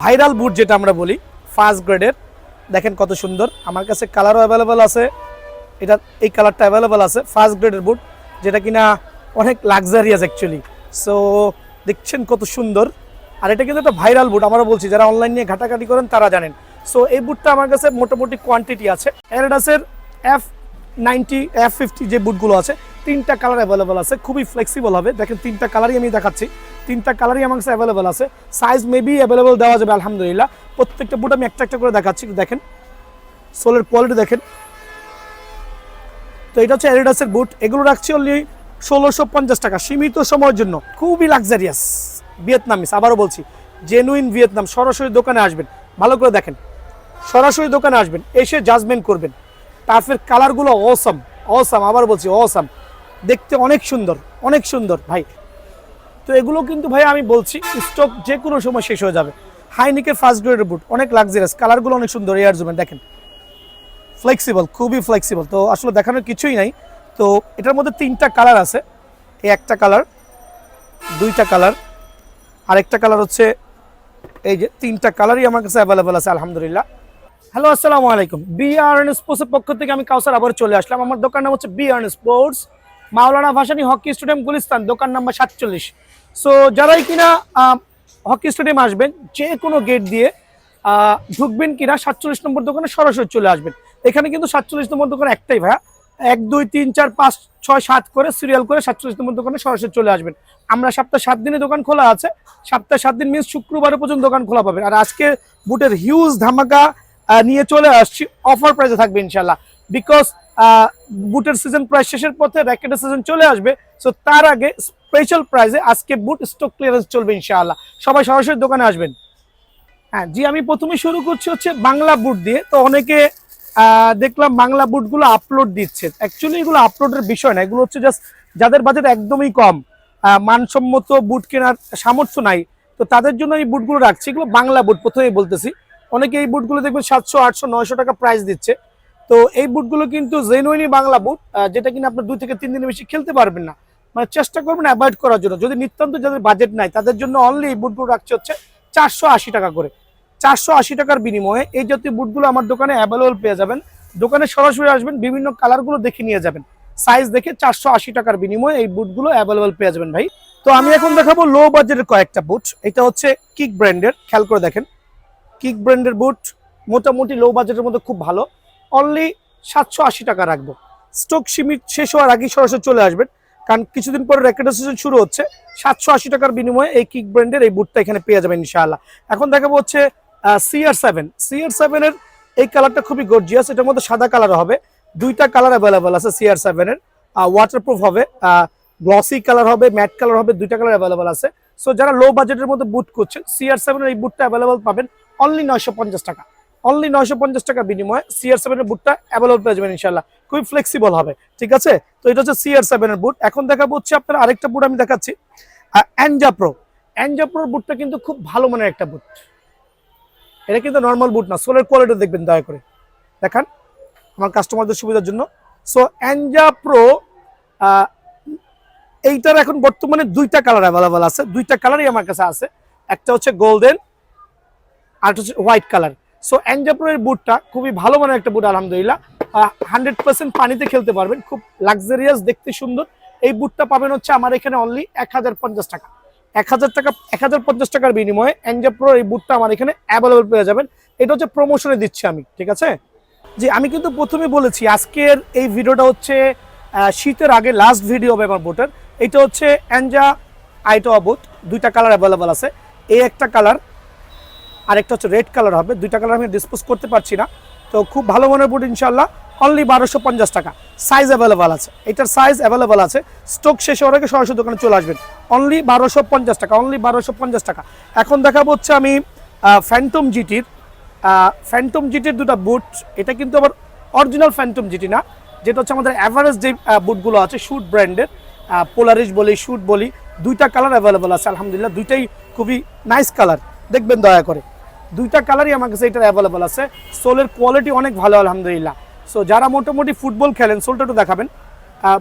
Viral বুট যেটা আমরা বলি ফার্স্ট গ্রেডের, দেখেন কত সুন্দর। আমার কাছে কালারও অ্যাভেলেবেল আছে, এটা এই কালারটা অ্যাভেলেবেল আছে। ফার্স্ট গ্রেডের বুট যেটা কিনা অনেক লাক্সারিয়াস অ্যাকচুয়ালি। সো দেখছেন কত সুন্দর। আর এটা কিন্তু একটা ভাইরাল বুট, আমরা বলছি যারা অনলাইন নিয়ে ঘাটাঘাটি করেন তারা জানেন। সো এই বুটটা আমার কাছে মোটামুটি কোয়ান্টিটি আছে। অ্যাডিডাসের F90 F50 যে বুটগুলো আছে, তিনটা কালার অ্যাভেলেবেল আছে, খুবই ফ্লেক্সিবল হবে। দেখেন তিনটা কালারই আমি দেখাচ্ছি, তিনটা কালারই আমার কাছে অ্যাভেলেবেল আছে। সাইজ মেবি অ্যাভেলেবেল দেওয়া যাবে আলহামদুলিল্লাহ। প্রত্যেকটা বুট আমি একটা একটা করে দেখাচ্ছি, দেখেন সোলের কোয়ালিটি দেখেন। তো এটা হচ্ছে অ্যাডিডাসের বুট, এগুলো রাখছি অনলি 1650 টাকা সীমিত সময়ের জন্য। খুবই লাক্সারিয়াস ভিয়েতনামিস, আবারও বলছি জেনুইন ভিয়েতনাম। সরাসরি দোকানে আসবেন, ভালো করে দেখেন, সরাসরি দোকানে আসবেন, এসে জাজমেন্ট করবেন। টার্ফের কালারগুলো অসাম অসাম, আবার বলছি অসাম, দেখতে অনেক সুন্দর, অনেক সুন্দর ভাই। তো এগুলো কিন্তু ভাই আমি বলছি স্টক যে কোনো সময় শেষ হয়ে যাবে। হাইনিকের ফার্স্ট গ্রেডের বুট অনেক লাক্সারিয়াস, কালারগুলো অনেক সুন্দর। এয়ার জুমেন দেখেন, ফ্লেক্সিবল, খুবই ফ্লেক্সিবল। তো আসলে দেখানোর কিছুই নাই। তো এটার মধ্যে তিনটা কালার আছে, এই একটা কালার, দুইটা কালার, আরেকটা কালার হচ্ছে এই যে, তিনটা কালারই আমার কাছে অ্যাভেলেবেল আছে আলহামদুলিল্লাহ। হ্যালো, আসসালামু আলাইকুম। বিআরএন স্পোর্টসের পক্ষ থেকে আমি কাউসার আবার চলে আসলাম। আমার দোকান নাম হচ্ছে বিআরএন স্পোর্টস, মাওলানা ভাসানী হকি স্টেডিয়াম গুলিস্তান, দোকান নাম্বার 47। সো যারাই কিনা হকি স্টেডিয়াম আসবেন, যে কোনো গেট দিয়ে ঢুকবেন কিনা 47 নম্বর দোকানে সরাসরি চলে আসবেন। এখানে কিন্তু 47 নম্বর দোকান একটাই ভাইয়া, 1 2 3 4 5 6 7 করে সিরিয়াল করে 47 নম্বর দোকানে সরাসরি চলে আসবেন। আমরা সপ্তাহে 7 দিনে দোকান খোলা আছে, সপ্তাহে 7 দিন মিনস শুক্রবার পর্যন্ত দোকান খোলা পাবেন। আর আজকে বুটের হিউজ ধামাকা নিয়ে চলে আসছি, অফার প্রাইসে থাকবে ইনশাল্লাহ। বিকজ বুটের সিজন প্রায় শেষের পথে, র্যাকেটের সিজন চলে আসবে। সো তার আগে স্পেশাল প্রাইসে আজকে বুট স্টক ক্লিয়ারেন্স চলবে ইনশাআল্লাহ। সবাই সরাসরি দোকানে আসবেন। হ্যাঁ জি, আমি প্রথমে শুরু করছি হচ্ছে বাংলা বুট দিয়ে। তো অনেকে দেখলাম বাংলা বুটগুলো আপলোড দিচ্ছে, অ্যাকচুয়ালি এগুলো আপলোডের বিষয় না, এগুলো হচ্ছে জাস্ট যাদের বাজেট একদমই কম, মানসম্মত বুট কেনার সামর্থ্য নাই, তো তাদের জন্য এই বুটগুলো রাখছি। এগুলো বাংলা বুট, প্রথমেই বলতেছি। অনেকে এই বুটগুলো দেখবেন 700 800 900 টাকা প্রাইস দিচ্ছে। তো এই বুটগুলো কিন্তু জেনুইনই বাংলা বুট, যেটা কিনা আপনার 2 থেকে 3 দিনের বেশি খেলতে পারবেন না। মানে চেষ্টা করবেন অ্যাভয়েড করার জন্য। যদি নিতান্ত যাদের বাজেট নাই তাদের জন্য অনলি এই বুটগুলো রাখছে হচ্ছে 480 টাকা করে। 480 টাকার বিনিময়ে এই জাতীয় বুটগুলো আমার দোকানে অ্যাভেলেবল পেয়ে যাবেন। দোকানে সরাসরি আসবেন, বিভিন্ন কালারগুলো দেখে নিয়ে যাবেন, সাইজ দেখে 480 টাকার বিনিময়ে এই বুটগুলো অ্যাভেলেবল পেয়ে যাবেন ভাই। তো আমি এখন দেখাবো লো বাজেটের কয়েকটা বুট। এটা হচ্ছে কিক ব্র্যান্ডের, খেয়াল করে দেখেন, কিক ব্র্যান্ডের বুট মোটামুটি লো বাজেটের মধ্যে খুব ভালো। অনলি 780 টাকা রাখবো। স্টক সীমিত শেষ হওয়ার আগেই সরাসরি চলে আসবেন, কারণ কিছুদিন পরে র্যাকেটের সিজন শুরু হচ্ছে। 780 টাকার বিনিময়ে এই কিক ব্র্যান্ডের এই বুটটা এখানে পেয়ে যাবেন ইনশাআল্লাহ। এখন দেখাবো হচ্ছে CR7 এর এই কালারটা খুবই গর্জিয়াস। এটার মধ্যে সাদা কালার হবে, দুইটা কালার অ্যাভেলেবেল আছে CR7 এর। ওয়াটারপ্রুফ হবে, গ্লসি কালার হবে, ম্যাট কালার হবে, দুইটা কালার অ্যাভেলেবেল আছে। সো যারা লো বাজেটের মধ্যে বুট করছেন, CR7 এর এই বুটটা অ্যাভেলেবেল পাবেন অনলি 950 টাকা। অনলি 950 টাকার বিনিময়ে CR7 এর বুটটা অ্যাভেলেবল পেয়ে যাবেন ইনশাআল্লাহ। খুবই ফ্লেক্সিবল হবে, ঠিক আছে। তো এটা হচ্ছে CR7 এর বুট। এখন দেখাবো হচ্ছে আপনার আরেকটা বুট আমি দেখাচ্ছি, অ্যাঞ্জা প্রোর বুটটা কিন্তু খুব ভালো মানের একটা বুট। এটা কিন্তু নর্মাল বুট না, সোলের কোয়ালিটি দেখবেন দয়া করে, দেখান আমার কাস্টমারদের সুবিধার জন্য। সো অ্যাঞ্জা প্রো এইটার এখন বর্তমানে দুইটা কালার অ্যাভেলেবেল আছে, দুইটা কালারই আমার কাছে আছে। একটা হচ্ছে গোল্ডেন আর হচ্ছে হোয়াইট কালার। সো অ্যাঞ্জা প্রো এর বুটটা খুবই ভালো মানের একটা বুট আলহামদুলিল্লাহ। 100% পানিতে খেলতে পারবেন, খুব লাক্সারিয়াস, দেখতে সুন্দর। এই বুটটা পাবেন হচ্ছে আমার এখানে অনলি 1050 টাকা। 1050 টাকার বিনিময়ে অ্যাঞ্জা প্রো এই বুটটা আমার এখানে অ্যাভেলেবল পেয়ে যাবেন। এটা হচ্ছে প্রমোশনে দিচ্ছি আমি, ঠিক আছে জি। আমি কিন্তু প্রথমে বলেছি আজকের এই ভিডিওটা হচ্ছে শীতের আগে লাস্ট ভিডিও হবে আমার বুটের। এটা হচ্ছে অ্যাঞ্জা আইটোয়া বুট, দুইটা কালার অ্যাভেলেবল আছে। এই একটা কালার, আরেকটা হচ্ছে রেড কালার হবে। দুইটা কালার আমি ডিসপোজ করতে পারছি না। তো খুব ভালো মানের বুট ইনশাল্লাহ, অনলি 1250 টাকা। সাইজ অ্যাভেলেবল আছে, এটার সাইজ অ্যাভেলেবল আছে। স্টক শেষ হওয়ার আগে সরাসরি দোকানে চলে আসবেন, অনলি 1250 টাকা, অনলি 1250 টাকা। এখন দেখাবো হচ্ছে আমি ফ্যান্টম জিটির দুটো বুট। এটা কিন্তু আবার অরিজিনাল ফ্যান্টম জিটি না, যেটা হচ্ছে আমাদের অ্যাভারেজ যে বুটগুলো আছে শুট ব্র্যান্ডের, পোলারিস বলি, শুট বলি, দুইটা কালার অ্যাভেলেবল আছে আলহামদুলিল্লাহ। দুইটাই খুবই নাইস কালার, দেখবেন দয়া করে, দুইটা কালারই আমার কাছে এটা অ্যাভেলেবল আছে। সোলের কোয়ালিটি অনেক ভালো আলহামদুলিল্লাহ। সো যারা মোটামুটি ফুটবল খেলেন, সোলটা একটু দেখাবেন।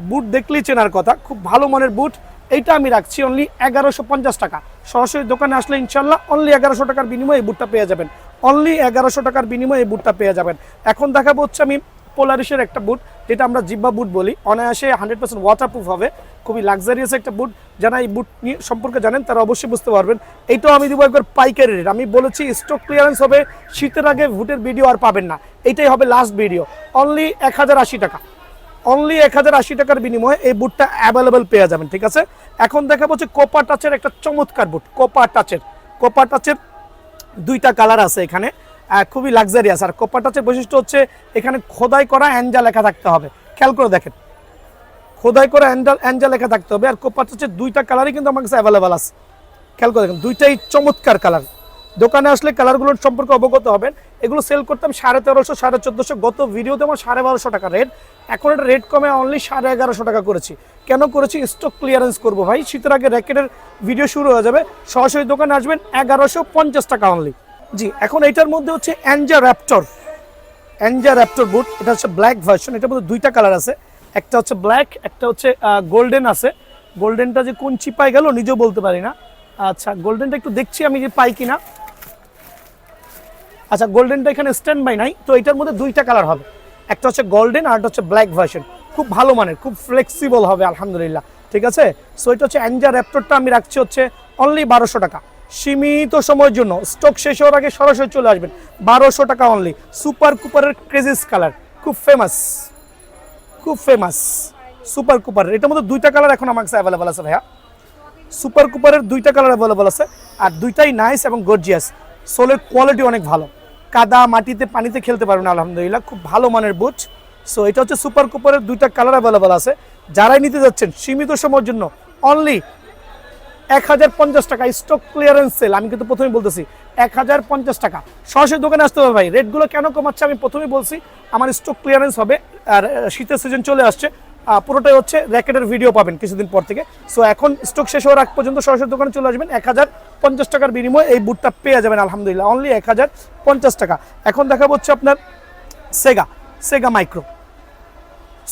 বুট দেখলেই চেনার কথা, খুব ভালো মানের বুট, এইটা আমি রাখছি অনলি 1150 টাকা। সরাসরি দোকানে আসলে ইনশাল্লাহ অনলি 1100 টাকার বিনিময়ে এই বুটটা পেয়ে যাবেন। অনলি 1100 টাকার বিনিময়ে এই বুটটা পেয়ে যাবেন। এখন দেখাবো হচ্ছে আমি পোলারিসের একটা বুট, যেটা আমরা জিব্বা বুট বলি। অনায়াসে 100% ওয়াটারপ্রুফ হবে, খুবই লাক্সারিয়াস একটা বুট। যারা এই বুট নিয়ে সম্পর্কে জানেন তারা অবশ্যই বুঝতে পারবেন। এইটাও আমি দেবো একবার পাইকারি রেট। আমি বলেছি স্টক ক্লিয়ারেন্স হবে, শীতের আগে বুটের ভিডিও আর পাবেন না, এইটাই হবে লাস্ট ভিডিও। অনলি 1080 টাকা, অনলি 1080 টাকার বিনিময়ে এই বুটটা অ্যাভেলেবেল পেয়ে যাবেন। ঠিক আছে, এখন দেখাবো হচ্ছে কোপা টাচের একটা চমৎকার বুট। কোপা টাচের দুইটা কালার আছে এখানে, খুবই লাক্সারিয়াস। আর কোপা টাচের বৈশিষ্ট্য হচ্ছে এখানে খোদাই করা অ্যাঞ্জা লেখা থাকতে হবে। খেয়াল করে দেখেন, খোদাই করা অ্যাঞ্জা লেখা থাকতে হবে। আর কোপা টাচের দুইটা কালারই কিন্তু আমার কাছে অ্যাভেলেবেল আছে। খেয়াল করে দেখেন, দুইটাই চমৎকার কালার। দোকানে আসলে কালারগুলোর সম্পর্কে অবগত হবেন। এগুলো সেল করতাম 1350 1450, গত ভিডিওতে আমার 1250 টাকা রেট। এখন এটা রেট কমে অনলি 1150 টাকা করেছি। কেন করেছি? স্টক ক্লিয়ারেন্স করবো ভাই, শীতের আগে র্যাকেটের ভিডিও শুরু হয়ে যাবে। সরাসরি দোকানে আসবেন 1150 টাকা অনলি। জি, এখন এইটার মধ্যে হচ্ছে অ্যাঞ্জা র্যাপটর বুট। এটা হচ্ছে ব্ল্যাক ভার্সন। এটার মধ্যে দুইটা কালার আছে, একটা হচ্ছে ব্ল্যাক, একটা হচ্ছে গোল্ডেন আছে। গোল্ডেনটা যে কোন চিপায় গেল নিজেও বলতে পারি না। আচ্ছা, গোল্ডেনটা একটু দেখছি আমি যে পাই কিনা। আচ্ছা, গোল্ডেনটা এখানে স্ট্যান্ড বাই নাই, তো এটার মধ্যে দুইটা কালার হবে, একটা হচ্ছে গোল্ডেন আর একটা হচ্ছে ব্ল্যাক ভার্সন। খুব ভালো মানের, খুব ফ্লেক্সিবল হবে আলহামদুলিল্লাহ। ঠিক আছে, সো এটা হচ্ছে অ্যাঞ্জা র্যাপটরটা আমি রাখছি হচ্ছে অনলি 1200 টাকা, সীমিত সময়ের জন্য। স্টক শেষ হওয়ার আগে সরাসরি চলে আসবেন। 1200 টাকা অনলি। সুপার কুপারের ক্রেজিস কালার, খুব ফেমাস সুপার কুপারের। এটার মধ্যে দুইটা কালার এখন আমার কাছে অ্যাভেলেবল আছে ভাইয়া। সুপার কুপারের দুইটা কালার অ্যাভেলেবল আছে, আর দুইটাই নাইস এবং গর্জিয়াস। সোলের কোয়ালিটি অনেক ভালো, কাদা মাটিতে পানিতে খেলতে পারবেন আলহামদুলিল্লাহ, খুব ভালো মানের বুট। সো এটা হচ্ছে সুপার কুপারের দুইটা কালার অ্যাভেলেবল আছে। যারাই নিতে যাচ্ছেন সীমিত সময়ের জন্য অনলি 1050 টাকা স্টক ক্লিয়ারেন্স সেল। আমি কিন্তু প্রথমেই বলতেছি 1050 টাকা। সরাসরি দোকানে আসতে হবে ভাই। রেটগুলো কেন কমাচ্ছে আমি প্রথমেই বলছি, আমার স্টক ক্লিয়ারেন্স হবে, আর শীতের সিজন চলে আসছে। পুরোটাই হচ্ছে র্যাকেটের ভিডিও পাবেন কিছুদিন পর থেকে। সো এখন স্টক শেষ হওয়ার আগ পর্যন্ত সরাসরি দোকানে চলে আসবেন। 1050 টাকার বিনিময়ে এই বুটটা পেয়ে যাবেন আলহামদুলিল্লাহ, অনলি 1050 টাকা। এখন দেখাবো হচ্ছে আপনার সেগা মাইক্রো।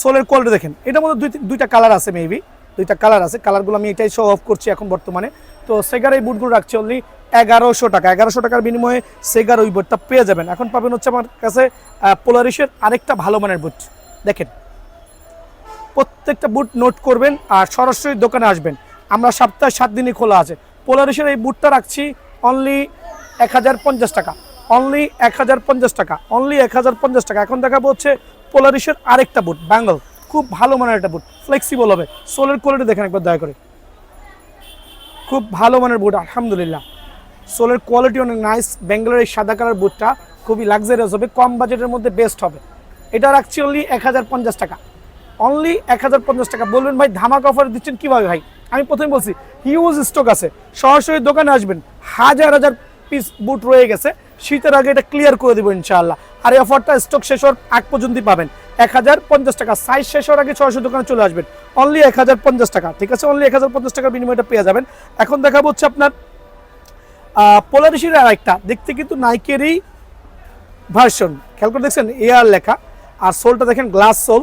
সোলের কোয়ালিটি দেখেন, এটার মধ্যে দুইটা কালার আছে, মেবি দুইটা কালার আছে। কালারগুলো আমি এটাই শো অফ করছি এখন বর্তমানে। তো সেগার এই বুটগুলো রাখছি অনলি 1100 টাকা। 1100 টাকার বিনিময়ে সেগার ওই বুটটা পেয়ে যাবেন। এখন পাবেন হচ্ছে আমার কাছে পোলারিসের আরেকটা ভালো মানের বুট। দেখেন, প্রত্যেকটা বুট নোট করবেন আর সরাসরি দোকানে আসবেন। আমরা সপ্তাহে 7 দিনই খোলা আছে। পোলারিসের এই বুটটা রাখছি অনলি 1050 টাকা, অনলি 1050 টাকা, অনলি 1050 টাকা। এখন দেখাবো হচ্ছে পোলারিসের আরেকটা বুট, ব্যাঙ্গল। খুব ভালো মানের একটা বুট, ফ্লেক্সিবল হবে। সোলের কোয়ালিটি দেখেন একবার দয়া করে, খুব ভালো মানের বুট আলহামদুলিল্লাহ। সোলের কোয়ালিটি অনেক নাইস। ব্যাঙ্গলের এই সাদা কালার বুটটা খুবই লাক্সারিয়াস হবে, কম বাজেটের মধ্যে বেস্ট হবে। এটা রাখছি অনলি 1050 টাকা, অনলি 1050 টাকা। বলবেন ভাই ধামাক অফার দিচ্ছেন কীভাবে ভাই? আমি প্রথমে বলছি হিউজ স্টক আছে, সরাসরি দোকানে আসবেন। হাজার পিস বুট রয়ে গেছে, শীতের আগে এটা ক্লিয়ার করে দেবো ইনশাআল্লাহ। আর এই অফারটা স্টক শেষ হওয়ার আগ পর্যন্তই পাবেন। 1050 টাকা, সাইজ শেষ হওয়ার আগে সরাসরি দোকানে চলে আসবেন। অনলি 1050 টাকা। ঠিক আছে, অনলি 1050 টাকার বিনিময়টা পেয়ে যাবেন। এখন দেখাবো হচ্ছে আপনার পোলারিসের আরেকটা, দেখতে কিন্তু নাইকেরই ভার্সন। খেয়াল করে দেখছেন এয়ার লেখা, আর সোলটা দেখেন গ্লাস সোল,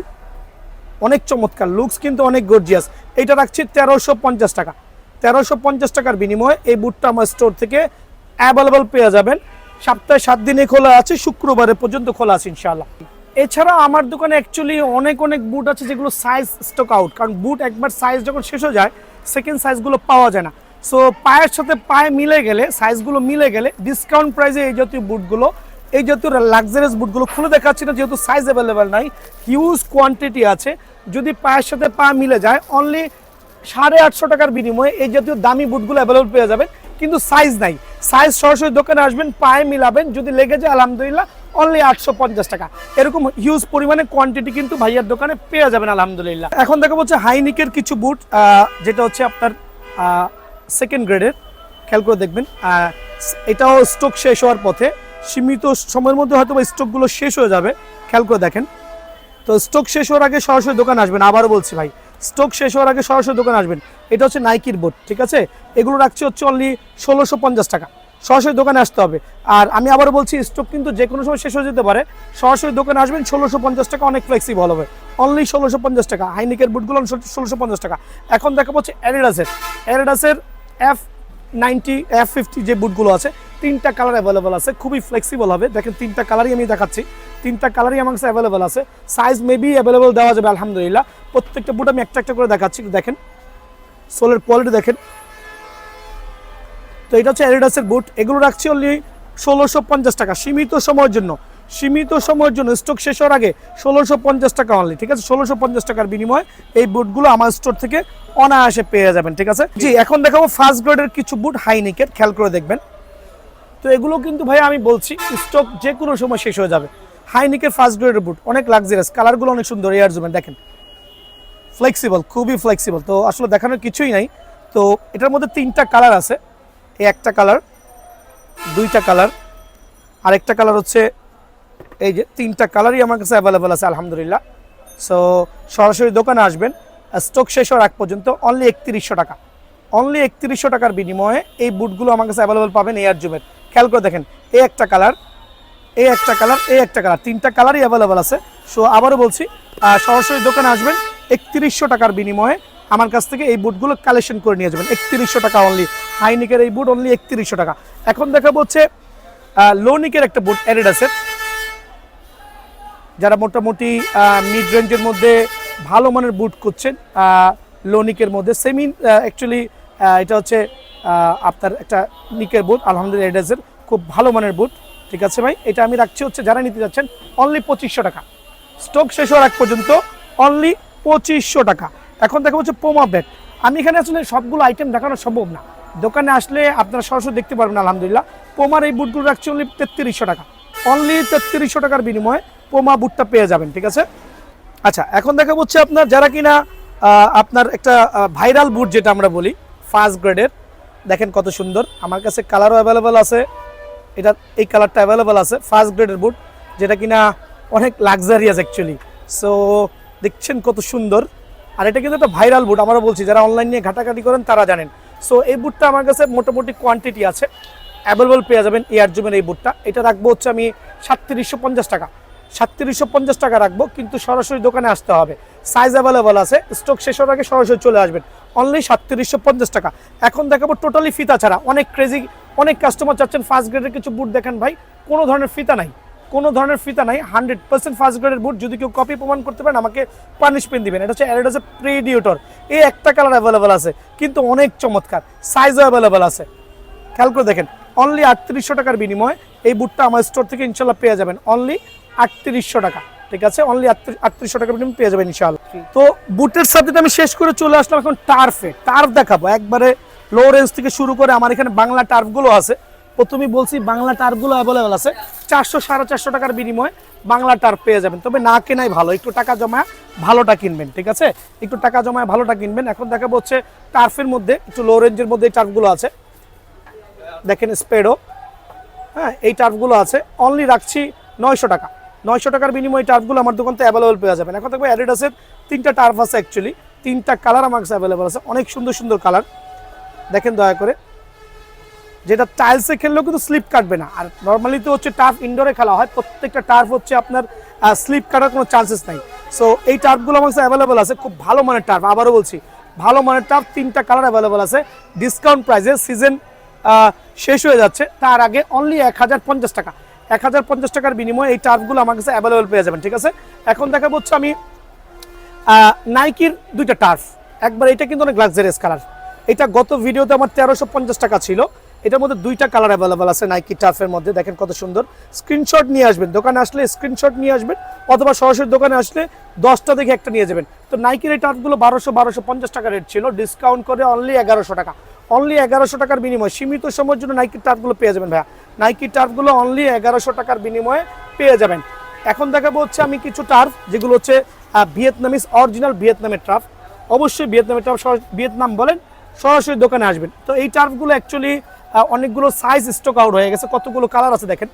অনেক চমৎকার, লুকস কিন্তু অনেক গর্জিয়াস। এইটা রাখছি 1350 টাকা। 1350 টাকার বিনিময়ে এই বুটটা আমার স্টোর থেকে অ্যাভেলেবল পেয়ে যাবেন। সপ্তাহে 7 দিনে খোলা আছে, শুক্রবারে পর্যন্ত খোলা আছে ইনশাআল্লাহ। এছাড়া আমার দোকানে অ্যাকচুয়ালি অনেক বুট আছে যেগুলো সাইজ স্টক আউট, কারণ বুট একবার সাইজ যখন শেষ হয়ে যায় সেকেন্ড সাইজগুলো পাওয়া যায় না। সো পায়ের সাথে পায়ে মিলে গেলে, সাইজগুলো মিলে গেলে ডিসকাউন্ট প্রাইসে এই জাতীয় বুটগুলো, এই জাতীয় লাক্সারিয়াস বুটগুলো খুলে দেখাচ্ছি না, যেহেতু সাইজ অ্যাভেলেবেল নাই, হিউজ কোয়ান্টিটি আছে। যদি পায়ের সাথে পা মিলে যায় অনলি 850 টাকার বিনিময়ে এই জাতীয় দামি বুটগুলো অ্যাভেলেবল পেয়ে যাবেন, কিন্তু সাইজ নাই। সাইজ সরাসরি দোকানে আসবেন, পায়ে মিলাবেন, যদি লেগে যায় আলহামদুলিল্লাহ অনলি 850 টাকা। এরকম হিউজ পরিমাণে কোয়ান্টিটি কিন্তু ভাইয়ার দোকানে পেয়ে যাবেন আলহামদুলিল্লাহ। এখন দেখা হচ্ছে হাইনিকের কিছু বুট, যেটা হচ্ছে আপনার সেকেন্ড গ্রেডের। খেয়াল করে দেখবেন, এটাও স্টক শেষ হওয়ার পথে, সীমিত সময়ের মধ্যে হয়তো বা স্টকগুলো শেষ হয়ে যাবে। খেয়াল করে দেখেন, তো স্টক শেষ হওয়ার আগে সরাসরি দোকানে আসবেন। আবারও বলছি ভাই, স্টক শেষ হওয়ার আগে সরাসরি দোকানে আসবেন। এটা হচ্ছে নাইকির বুট। ঠিক আছে, এগুলো রাখছি হচ্ছে অনলি 1650 টাকা, সরাসরি দোকানে আসতে হবে। আর আমি আবার বলছি স্টক কিন্তু যে কোনো সময় শেষ হয়ে যেতে পারে। সরাসরি দোকানে আসবেন, 1650 টাকা, অনেক ফ্লেক্সিবল হবে, অনলি 1650 টাকা। হাইনিকের বুটগুলো 1650 টাকা। এখন দেখা হচ্ছে অ্যাডিডাসের F90 F50 যে বুটগুলো আছে, 3টা কালার অ্যাভেলেবল আছে, খুবই ফ্লেক্সিবল হবে। দেখেন 3টা কালারই আমি দেখাচ্ছি, 3টা কালারই আমার কাছে অ্যাভেলেবল আছে। সাইজ মেবি অ্যাভেলেবল দেওয়া যাবে আলহামদুলিল্লাহ। প্রত্যেকটা বুট আমি একটা একটা করে দেখাচ্ছি, দেখেন সোলের কোয়ালিটি দেখেন। তো এটা হচ্ছে অ্যাডিডাসের বুট, এগুলো রাখছি অনলি 1650 টাকা, সীমিত সময়ের জন্য। স্টক শেষ হওয়ার আগে 1650 টাকা অনলি, ঠিক আছে? 1650 টাকার বিনিময়ে এই বুটগুলো আমার স্টোর থেকে অনায়াসে পেয়ে যাবেন, ঠিক আছে? জি, এখন দেখাবো ফার্স্ট গ্রেডের কিছু বুট হাইনিকের, খেয়াল করে দেখবেন। তো এগুলো কিন্তু ভাই আমি বলছি স্টক যে কোনো সময় শেষ হয়ে যাবে। হাইনিকের ফার্স্ট গ্রেডের বুট অনেক লাক্সারিয়াস, কালারগুলো অনেক সুন্দর, এয়ার জুমের দেখেন, ফ্লেক্সিবল, খুবই ফ্লেক্সিবল। তো আসলে দেখানোর কিছুই নাই। তো এটার মধ্যে 3টা কালার আছে, এই একটা কালার, 2টা কালার, আরেকটা কালার হচ্ছে এই যে, 3টা কালারই আমার কাছে অ্যাভেলেবেল আছে আলহামদুলিল্লাহ। সো সরাসরি দোকানে আসবেন, স্টক শেষ হওয়ার আগ পর্যন্ত অনলি 3100 টাকা, অনলি 3100 টাকার বিনিময়ে এই বুটগুলো আমার কাছে অ্যাভেলেবেল পাবেন এয়ার জুমের। খেয়াল করে দেখেন, এই একটা কালার, এই একটা কালার, এই একটা কালার, 3টা কালারই অ্যাভেলেবেল আছে। সো আবারও বলছি, সরাসরি দোকানে আসবেন, 3100 টাকার বিনিময়ে আমার কাছ থেকে এই বুটগুলো কালেকশন করে নিয়ে যাবেন। 3100 টাকা অনলি, হাইনিকের এই বুট অনলি 3100 টাকা। এখন দেখাবো হচ্ছে লোনিকের একটা বুট অ্যাডিডাসের, যারা মোটামুটি মিড রেঞ্জের মধ্যে ভালো মানের বুট করছেন, লোনিকের মধ্যে সেমি, অ্যাকচুয়ালি এটা হচ্ছে আপনার একটা নিকের বুট, আলহামদুলিল্লাহ অ্যাডিডাসের খুব ভালো মানের বুট, ঠিক আছে ভাই? এটা আমি রাখছি হচ্ছে যারা নিতে যাচ্ছেন অনলি 2500 টাকা, স্টক শেষ হওয়ার আগ পর্যন্ত অনলি 2500 টাকা। এখন দেখা হচ্ছে পোমা ব্যাট, আমি এখানে আসলে সবগুলো আইটেম দেখানো সম্ভব না, দোকানে আসলে আপনারা সরাসরি দেখতে পারবেন আলহামদুলিল্লাহ। পোমার এই বুটগুলো রাখছি অনলি 3300 টাকা, অনলি 3300 টাকার বিনিময়ে পোমা বুটটা পেয়ে যাবেন, ঠিক আছে? আচ্ছা, এখন দেখা হচ্ছে আপনার যারা কিনা আপনার একটা ভাইরাল বুট যেটা আমরা বলি ফার্স্ট গ্রেডের, দেখেন কত সুন্দর, আমার কাছে কালারও অ্যাভেলেবেল আছে, এটা এই কালারটা অ্যাভেলেবেল আছে, ফার্স্ট গ্রেডের বুট যেটা কিনা অনেক লাক্সারিয়াস অ্যাকচুয়ালি। সো দেখছেন কত সুন্দর, আর এটা কিন্তু একটা ভাইরাল বুট, আমরা বলছি যারা অনলাইন নিয়ে ঘাটাঘাটি করেন তারা জানেন। সো এই বুটটা আমার কাছে মোটামুটি কোয়ান্টিটি আছে, অ্যাভেলেবল পেয়ে যাবেন এয়ার জুমের এই বুটটা। এটা রাখবো হচ্ছে আমি 3750 টাকা, 3750 টাকা রাখবো, কিন্তু সরাসরি দোকানে আসতে হবে, সাইজ অ্যাভেলেবল আছে, স্টক শেষ হওয়ার আগে সরাসরি চলে আসবেন, অনলি 3750 টাকা। এখন দেখাবো টোটালি ফিতা ছাড়া, অনেক ক্রেজি, অনেক কাস্টমার চাচ্ছেন ফার্স্ট গ্রেডের কিছু বুট দেখেন ভাই, কোনো ধরনের ফিতা নাই, কোনো ধরনের ফিতা নাই, 100% ফার্স্ট গ্রেডের বুট। যদি কেউ কপি প্রমাণ করতে পারেন আমাকে পানিশমেন্ট দিবেন। এটা হচ্ছে অ্যাডিডাসের প্রেডিয়েটর, এই একটা কালার অ্যাভেলেবেল আছে, কিন্তু অনেক চমৎকার, সাইজও অ্যাভেলেবেল আছে। খেয়াল করে দেখেন, অনলি 3800 টাকার বিনিময়ে এই বুটটা আমার স্টোর থেকে ইনশাল্লাহ পেয়ে যাবেন, অনলি 3800 টাকা, ঠিক আছে? অনলি 3800 টাকার বিনিময়ে পেয়ে যাবেন ইনশাআল্লাহ। তো বুটের সাবজেক্ট আমি শেষ করে চলে আসলাম এখন টার্ফে। টার্ফ দেখাবো একবারে লো রেঞ্জ থেকে শুরু করে, আমার এখানে বাংলা টার্ফগুলো আছে। প্রথমেই বলছি বাংলা টার্ফগুলো অ্যাভেলেবেল আছে, 400 450 টাকার বিনিময়ে বাংলা টার্ফ পেয়ে যাবেন। তবে না কেনাই ভালো, একটু টাকা জমায় ভালোটা কিনবেন, ঠিক আছে? একটু টাকা জমায় ভালোটা কিনবেন। এখন দেখাবো হচ্ছে টার্ফের মধ্যে একটু লো রেঞ্জের মধ্যে এই টার্ফগুলো আছে, দেখেন স্পেডো, হ্যাঁ এই টার্ফগুলো আছে, অনলি রাখছি 900 টাকা, 900 টাকার বিনিময়ে টার্ফগুলো আমার দোকান থেকে অ্যাভেলেবল পেয়ে যাবেন। এখন দেখবো অ্যাডিডাসের 3টা টার্ফ আছে, অ্যাকচুয়ালি 3টা কালার আমার কাছে অ্যাভেলেবল আছে, অনেক সুন্দর সুন্দর কালার, দেখেন দয়া করে। যেটা টাইলসে খেললেও কিন্তু স্লিপ কাটবে না, আর নর্মালি তো হচ্ছে টার্ফ ইনডোরে খেলা হয়, প্রত্যেকটা টার্ফ হচ্ছে আপনার স্লিপ কাটার কোনো চান্সেস নাই। সো এই টার্ফগুলো আমার কাছে অ্যাভেলেবল আছে, খুব ভালো মানের টার্ফ, আবারও বলছি ভালো মানের টার্ফ, 3টা কালার অ্যাভেলেবল আছে, ডিসকাউন্ট প্রাইসে, সিজন শেষ হয়ে যাচ্ছে তার আগে অনলি 1050 টাকা, 1050 টাকার বিনিময়ে এই টার্ফগুলো আমার কাছে অ্যাভেলেবল পেয়ে যাবেন, ঠিক আছে? এখন দেখাবো হচ্ছে আমি নাইকির 2টা টার্ফ, একবার এটা কিন্তু অনেক লাক্সারিয়াস কালার, এটা গত ভিডিওতে আমার 1350 টাকা ছিল, এটার মধ্যে 2টা কালার অ্যাভেলেবল আছে নাইকি টার্ফের মধ্যে, দেখেন কত সুন্দর। স্ক্রিনশট নিয়ে আসবেন, দোকানে আসলে স্ক্রিনশট নিয়ে আসবেন, অথবা সরাসরি দোকানে আসলে 10টা দেখে একটা নিয়ে যাবেন। তো নাইকির এই টার্ফগুলো 1250 টাকা রেট ছিল, ডিসকাউন্ট করে অনলি 1100 টাকা, অনলি 1100 টাকার বিনিময়ে সীমিত সময়ের জন্য নাইকির টার্ফগুলো পেয়ে যাবেন ভাইয়া, নাইকির টার্ফগুলো অনলি 1100 টাকার বিনিময়ে পেয়ে যাবেন। এখন দেখাবো হচ্ছে আমি কিছু টার্ফ যেগুলো হচ্ছে ভিয়েতনামিজ অরিজিনাল ভিয়েতনামের টার্ফ, অবশ্যই ভিয়েতনামের টার্ফ, ভিয়েতনাম বলেন, সরাসরি দোকানে আসবেন। তো এই টার্ফগুলো অ্যাকচুয়ালি অনেকগুলো সাইজ স্টক আউট হয়ে গেছে, কতগুলো কালার আছে দেখেন,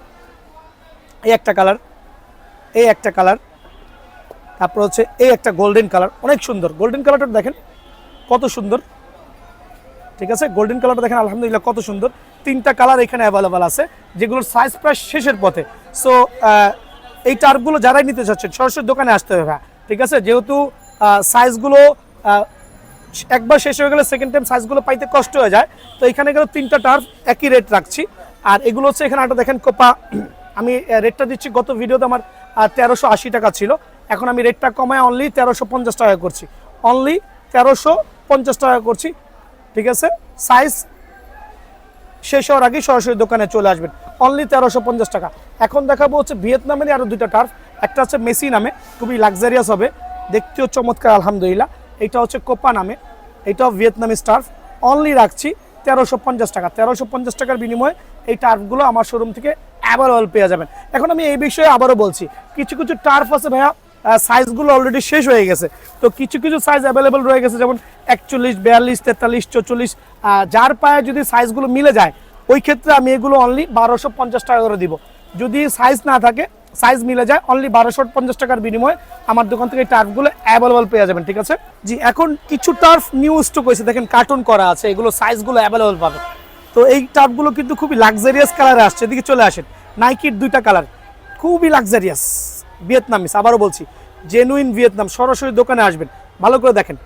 এই একটা কালার, এই একটা কালার, তারপর হচ্ছে এই একটা গোল্ডেন কালার, অনেক সুন্দর গোল্ডেন কালারটা দেখেন কত সুন্দর, ঠিক আছে। গোল্ডেন কালারটা দেখেন আলহামদুলিল্লাহ কত সুন্দর, 3টা কালার এখানে অ্যাভেলেবেল আছে, যেগুলোর সাইজ প্রায় শেষের পথে। সো এই টার্ফগুলো যারাই নিতে চাচ্ছেন সরাসরি দোকানে আসতে হবে, ঠিক আছে। যেহেতু সাইজগুলো একবার শেষ হয়ে গেলে সেকেন্ড টাইম সাইজগুলো পাইতে কষ্ট হয়ে যায়, তো এখানে গেলে 3টা টার্ফ একই রেট রাখছি। আর এগুলো হচ্ছে এখানে একটা দেখেন কোপা, আমি রেটটা দিচ্ছি, গত ভিডিওতে আমার 1380 টাকা ছিল, এখন আমি রেটটা কমায় অনলি 1350 টাকা করছি, অনলি 1350 টাকা করছি, ঠিক আছে। সাইজ শেষ হওয়ার আগেই সরাসরি দোকানে চলে আসবেন, অনলি 1350 টাকা। এখন দেখাবো হচ্ছে ভিয়েতনামেরই আরও 2টা টার্ফ, একটা হচ্ছে মেসি নামে, খুবই লাক্সারিয়াস হবে, দেখতেও চমৎকার আলহামদুলিল্লাহ। এইটা হচ্ছে কোপা নামে, এইটাও ভিয়েতনামিজ টার্ফ, অনলি রাখছি 1350 টাকা। 1350 টাকার বিনিময়ে এই টার্ফগুলো আমার শোরুম থেকে অ্যাভেলেবল পেয়ে যাবেন। এখন আমি এই বিষয়ে আবারও বলছি, কিছু কিছু টার্ফ আছে ভাইয়া সাইজগুলো অলরেডি শেষ হয়ে গেছে, তো কিছু কিছু সাইজ অ্যাভেলেবেল রয়ে গেছে, যেমন 41, 42, 43, 44, যার পায়ে যদি সাইজগুলো মিলে যায় ওই ক্ষেত্রে আমি এগুলো অনলি 1250 টাকা করে দিব। যদি সাইজ না থাকে, সাইজ মিলে যায়, অনলি 1250 টাকার বিনিময়ে আমার দোকান থেকে এই টার্ফগুলো অ্যাভেলেবল পেয়ে যাবেন, ঠিক আছে। জি, এখন কিছু টার্ফ নিউ স্টক হয়েছে, দেখেন কার্টুন করা আছে, এগুলো সাইজগুলো অ্যাভেলেবল পাবে। তো এই টার্ফগুলো কিন্তু খুবই লাক্সারিয়াস কালারে আসছে, এদিকে চলে আসেন। নাইকির 2টা কালার খুবই লাক্সারিয়াস, ভিয়েতনামিস, আবারও বলছি জেনুইন ভিয়েতনাম। সরাসরি দোকানে আসবেন, ভালো করে দেখেন,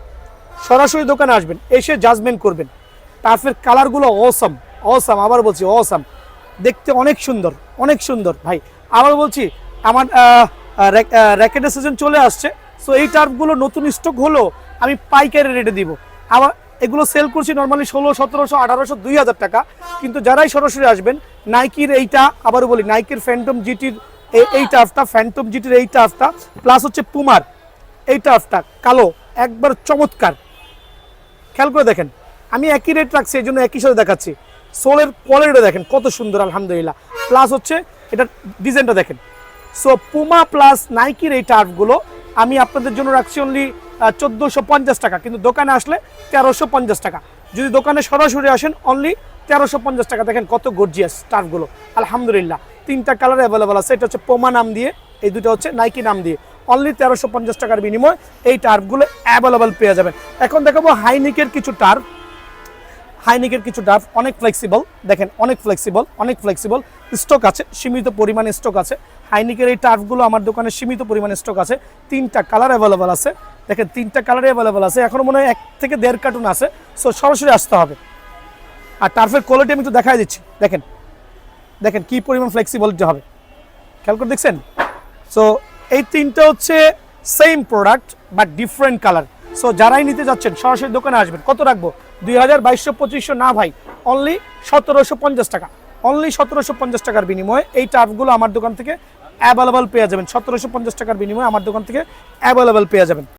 সরাসরি দোকানে আসবেন, এসে জাজমেন্ট করবেন। টার্ফের কালারগুলো অসাম, অসাম, আবার বলছি অসাম, দেখতে অনেক সুন্দর, অনেক সুন্দর ভাই। আবার বলছি আমার র্যাকেটের সিজন চলে আসছে, সো এই টার্ফগুলো নতুন স্টক হলো আমি পাইকারি রেটে দিব। আবার এগুলো সেল করছি নর্মালি 1600, 1700, 1800, 2000 টাকা, কিন্তু যারাই সরাসরি আসবেন নাইকির এইটা, আবারও বলি নাইকির ফ্যান্টম জিটির এই টার্ফটা, ফ্যান্টম জিটির এই টার্ফটা, প্লাস হচ্ছে পুমার এই টার্ফটা কালো, একবার চমৎকার, খেয়াল করে দেখেন। আমি একই রেট রাখছি, এই জন্য একই সাথে দেখাচ্ছি। সোলের কোয়ালিটিটা দেখেন কত সুন্দর আলহামদুলিল্লাহ, প্লাস হচ্ছে এটা ডিজাইনটা দেখেন। সো পুমা প্লাস নাইকির এই টার্ফগুলো আমি আপনাদের জন্য রাখছি অনলি 1450 টাকা, কিন্তু দোকানে আসলে 1350 টাকা। যদি দোকানে সরাসরি আসেন অনলি 1350 টাকা। দেখেন কত গর্জিয়াস টার্ফগুলো আলহামদুলিল্লাহ, 3টা কালার অ্যাভেলেবল আছে। এটা হচ্ছে পোমা নাম দিয়ে, এই দুটো হচ্ছে নাইকি নাম দিয়ে, অনলি 1350 টাকার বিনিময়ে এই টার্ফগুলো অ্যাভেলেবল পেয়ে যাবেন। এখন দেখাবো হাইনিকের কিছু টার্ফ, হাইনিকের কিছু টার্ফ অনেক ফ্লেক্সিবল, দেখেন অনেক ফ্লেক্সিবল, অনেক ফ্লেক্সিবল, স্টক আছে, সীমিত পরিমাণে স্টক আছে। হাইনিকের এই টার্ফগুলো আমার দোকানে সীমিত পরিমাণে স্টক আছে, 3টা কালার অ্যাভেলেবল আছে, দেখেন 3টা কালারই অ্যাভেলেবল আছে। এখন মনে হয় 1 থেকে 1.5 কার্টুন আছে, সো সরাসরি আসতে হবে। আর টার্ফের কোয়ালিটি আমি একটু দেখাই দিচ্ছি, দেখেন দেখেন কী পরিমাণ ফ্লেক্সিবিলিটি হবে, খেয়াল করে দেখছেন। সো এই 3টা হচ্ছে same product but different colour. So যারাই নিতে যাচ্ছেন সরাসরি দোকানে আসবেন। কত রাখবো? 2000, 2200, 2500 না ভাই, অনলি 1750 টাকা, অনলি 1750 টাকার বিনিময়ে এই টার্ফগুলো আমার দোকান থেকে অ্যাভেলেবল পেয়ে যাবেন। 1750 টাকার বিনিময়ে আমার দোকান থেকে অ্যাভেলেবল পেয়ে যাবেন।